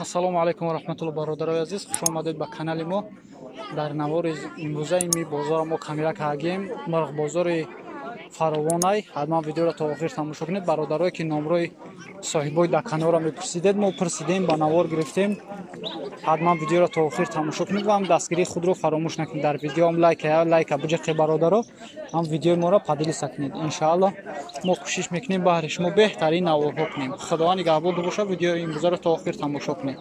Ассалому алайкум ва раҳматуллоҳи бародарои азиз, хуш омадед ба канали мо. Дар навори имрӯзаи ми бозор мо камера кардем марғ бозори фаровонай. Ҳатман видеоро то охир тамошо кунед. Бародарое ки номрои соҳибои даканоро мепурсидед, мо пурсидем, ба навор гирифтем. ҳатман видеоро то охир тамошо кунед ва ҳам дастгирии худро фаромӯш накунед. дар видео ҳам лайка биҷиқи бародаро ҳам видеои моро падилиса кунед. Иншааллоҳ мо кӯшиш мекунем баҳри шумо беҳтарин наворҳо кунем. Худованд нигаҳбон боша. Видеои имрӯзаро то охир тамошо кунед.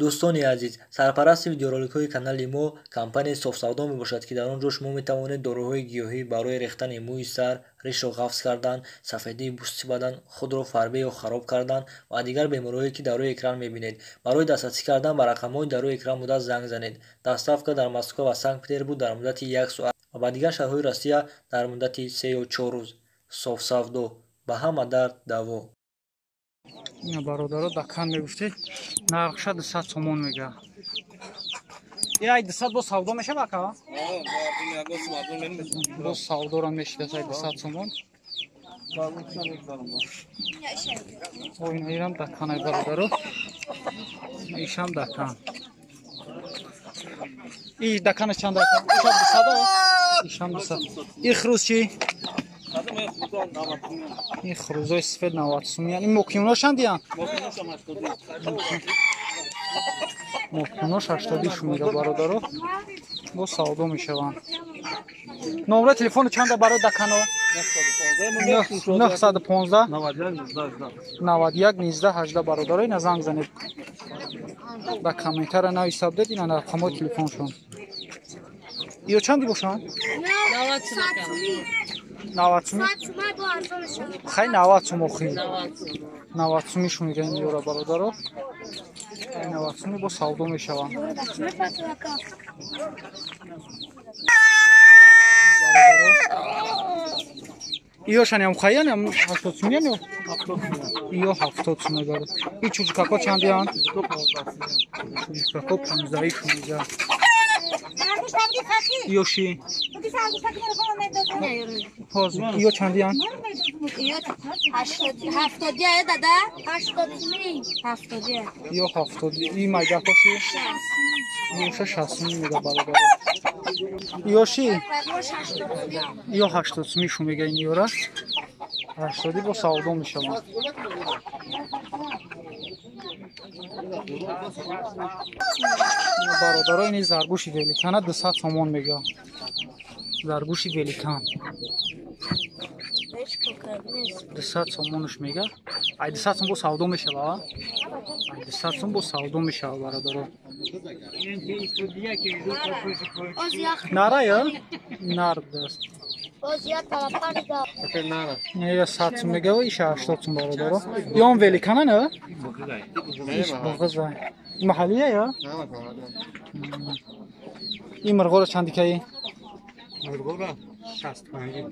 дӯстони азиз, сарпарасти видеороликҳои канали мо компанияи Софсавдо мебошад, ки дар он ҷо шумо метавонед дороҳои гиёҳӣ барои рехтани мӯи сар, ришро ғафз кардан, сафедии пӯсти бадан, худро фарбе ё хароб кардан ва дигар бемориҳое ки дар рӯи экран мебинед. Барои дастрасӣ кардан ба рақамҳои дар рӯи экран буда занг занед. Доставка дар Москва ва Санкт-Петербург дар муддати 1 соат ва ба дигар шаҳрҳои Россия дар муддати 3 ё 4 рӯз. Софсавдо, ба ҳама дард даво. бародаро дакан мегуфти нархша 200 сомон мега. Ай 200 бо савдо меша бака? Бо савдора мешида 200 сомон. Ой, нирам дакан ай бародаро. Ишам дакан. И дакан чанд дакан? Ишам 200. Ишам 200. Ихруз чи? این خروزای سفید 90 سومی. این مکیوناش هم دیان؟ مکیوناش 80 شمیده برادرو با سودا میشوند. نمره تلفن چند برای دکانو؟ 915 91 19 18 برادرو این زنگ زنید. با کامنتر نو حساب دادین انا رقم تلفنشون. ایو چندی باشن؟ 90 сум. Хай 90 сум охи. 90 сумишон меган ёра бародаро. 90 суми бо савдо мешаванд. Иёшан ям хаян ям 80 сум ям 70 сум мегад. И чучкако чандиан? Чучкако 15 сум мегад. Иёши Поз иё чандиан? Иё 80 дада 80 иё 70 и майгакоши иёша 60 мега бародаро. Иёши иё 80 мишу мега ин иёра 80 бо савдо мешаванд. бародаро ини заргуши великана 200 сомон мега. Заргуши великан 200 сомонуш мега. Ай 200 сом бо савдо мешава. Ай 200 сом бо савдо мешава бародаро. Нара я? Нар даст. Не 100 сом мега и 80 сом бародаро. Ём великана не? Иш богаза. Маҳаллия я? Ин марғора чандикаи? Марғора 65.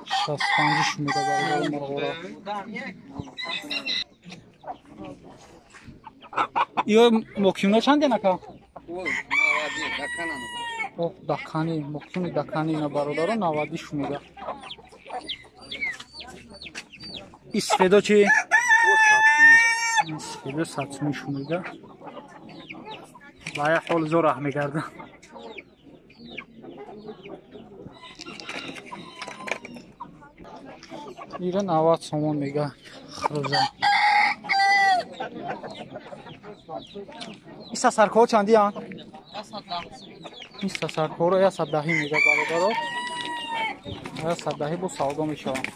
65 шумида бародаро марғора. Иё мокимно чанде нака? О, дакани, мокими дакани на бародаро 90 шумида. Исфедо чи? Исфедо 100 шумида. бая ҳол зор аҳ мегарда. ира 90 сомон мега хруза. иса саркор чандиан? иса саркоро 110 мега бародаро. 110 бо савдо мешаванд.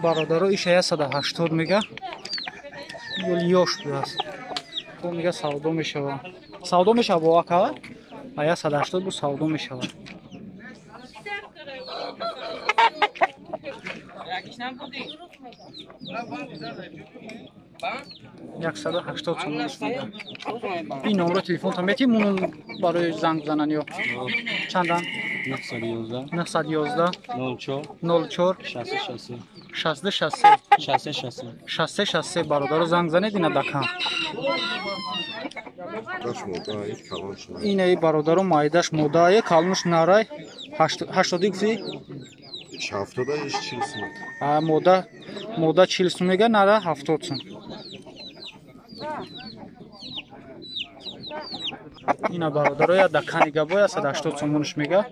бародаро иша 180 мега. ёш буяс. То мега савдо мешава. Савдо мешава ака? А 180 бо савдо мешава. яксад و هشتاد سوم این نمره تلفن تا میتونم برای زنگ زنن یا چندن 911 911 04 04 66 60 60 برادر زنگ زنید اینا دکان داش مودای کلان شد این ای برادر مایداش مودای کالونش نارای 80 گفتی 70 ایش 40 مودا 40 сум мега нара 70 сум ина бародаро я дакани габо я 180 сумунш мега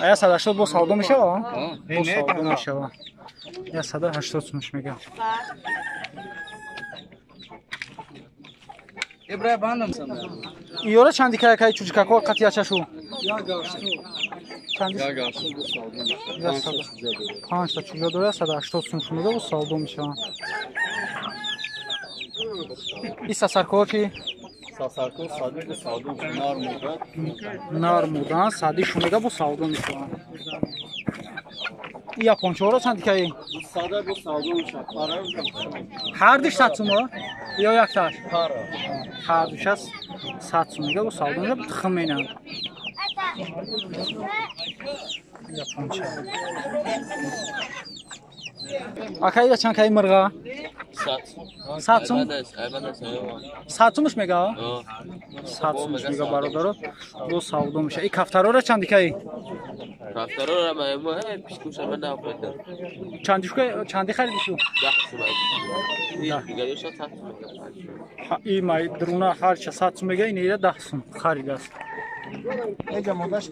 ая 180 бо савдо мешава бо савдо мешава я 180 сумунш мега ибрай бандам сам иёра чанди кай чучкако қатиячашу چندی؟ یا گاش دو سال 5 تا چوجا داره 180 сум шумида бо савдо мешава ин сасарко ки сасарко сади бо савдо нар мудан сади шумида бо савдо мешава ин япончаро чанди кай сада бо савдо мешава пара ҳар диш 100 сум ё якташ пара ҳар диш 100 сумида бо савдо мешава тухм менам японча акай чанд кай мирга 100 сум 100 сумш мега 100 сумш мега бародаро бо савдо меша и кафтарора чанди кай кафтарора маемо пишкуша мен нафтар чанди харидишу 10 сум гаёша 100 сум и май друна ҳарча 100 сум мега ин 10 сум харидааст эга модаш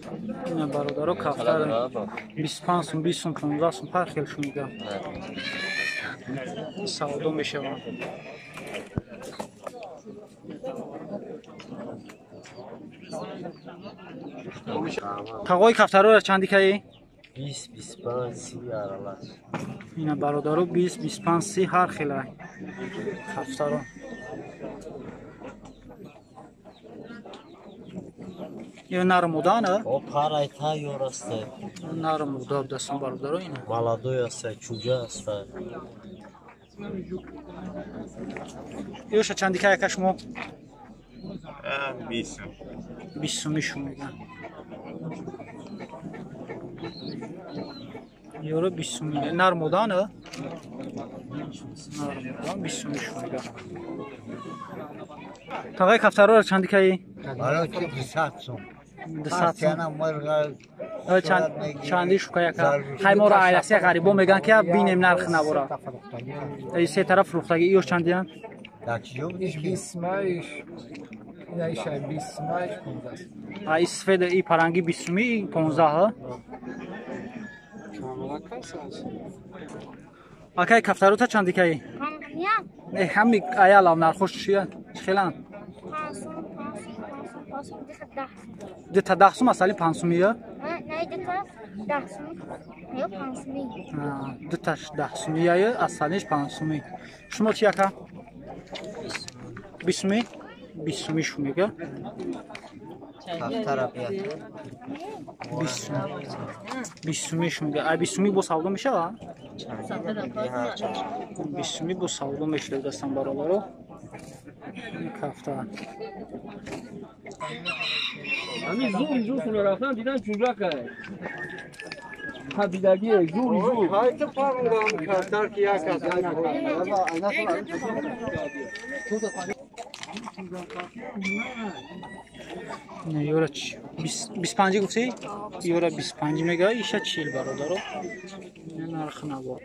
ина бародаро кафтар 25 сум 20 сум 15 сум ҳар хел шумида савдо мешава тағои кафтарора чанди кай 20 25 30 аралаш ина бародаро 20 25 30 ҳар хела кафтаро ё нармудана о парай та ёрасте нармуда дастан бародаро ина молодой аста чужа аста ёша чанди кай кашмо 20 20 сум мешумида ёро 20 сум нармудана нармудан 20 сум мешумида тағай кафтарора чанди кай برای که 200 سوم 200 сум یعنی مرغ چندی شکایکا خیمه را ایلسی غریبا میگن که بینیم نرخ نبوره ای سه طرف فروختگی ایوش چندی هم؟ دکشیو Ich bismaish. Ja, ich ein bismaish kommt das. ای سفید ای پرنگی 20 می 15 ها اکای کفتاروتا چندی کی نه همی ایال هم نرخوش چیه خیلان ده تا 10 سوم مثلا 5 سومیه نه ده تا 10 سوم یا 5 سومی ده تا 10 سومیه اصلیش 5 سومی شما چی اکا 20 می 20 سومی شمیگه کفتر بیاد 20 سومی شمیگه ای 20 سومی با سودا میشه ها 20 سومی با سودا میشه دستم برالارو کفتر همین زور خونه رفتن دیدن چوجا کرد حبیدگی زور های که فرمودم کفتر که یک از نه یورا 25 گفتی یورا 25 میگه ایشا 40 برادرو نه نرخ نبود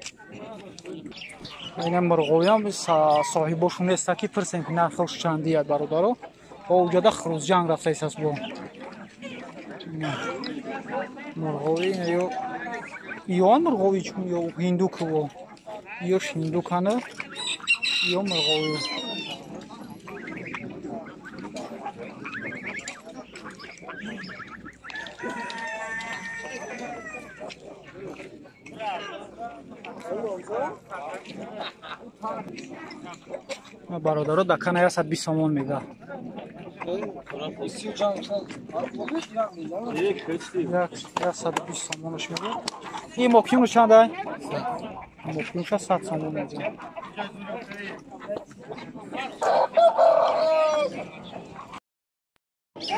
اینا مرغوی هم صاحبشون است که پرسن که نرخش چندیه برادرو با اوجاده خروز جنگ رفته ایساس با مرغوی یا ایوان مرغوی چون یا هندوک و یا هندوکانه یا مرغوی برادرها دکان یا 120 سوم میگه یا 120 سومش میگه این مکیون چنده مکیونش 100 سوم میگه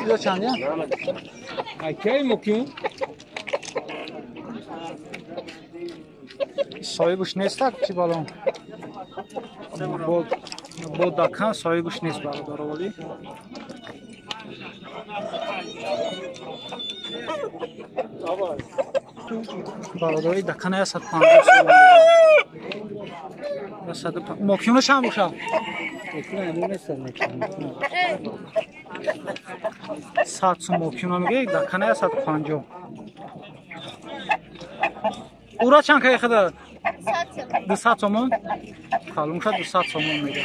یا چنده اکی مکیون Soyubuş neyse tak ki balon. Bu dakan soyubuş neyse baradar olayım. Baradari dakana ya sat panjı. Ya sat mokyonu şam uşam. Sat su mokyonu mi dakana ya sat panjı. Ura çanka yakıdı. Du sat somon. Kalmışa du sat somon mıydı?